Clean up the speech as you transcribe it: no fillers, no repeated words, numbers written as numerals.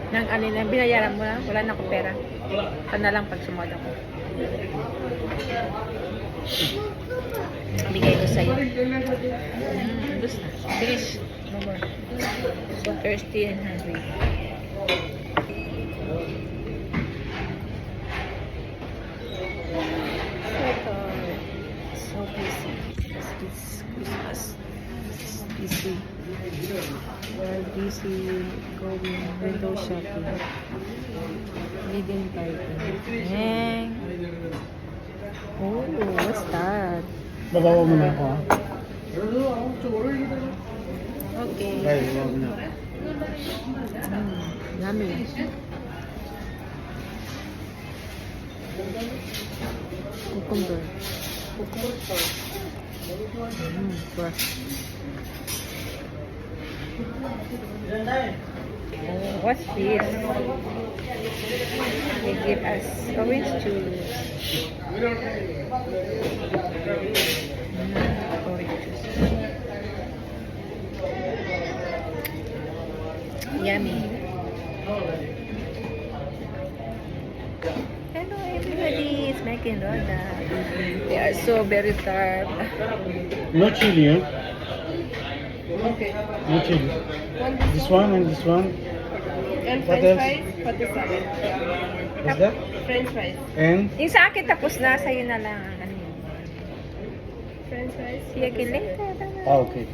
Nang alin lang, binayaran mo na, wala na akong pera. Ito na lang pag sumod ako. Bigay ko sa'yo. Gusto. Bilis. No more. So thirsty and hungry. So busy. It's Christmas. Busy. We're busy going window shopping. Leading party. Hang. Oh, what's that? Babawa mo na ako, ha? Okay. Guys, babawa mo na. Yummy. Cucumber. Fresh. Oh, what's this? They give us orange juice. Orange juice. Yummy. Hello everybody, it's Mike and Rhoda. They are so very tired. No chili, eh? Okay. No chili. This one and this one. And What French else? fries? What is that? What's that? French fries. And Yung sa akin tapos na, sa'yo na lang. Ano yun? French fries? See you again later. okay.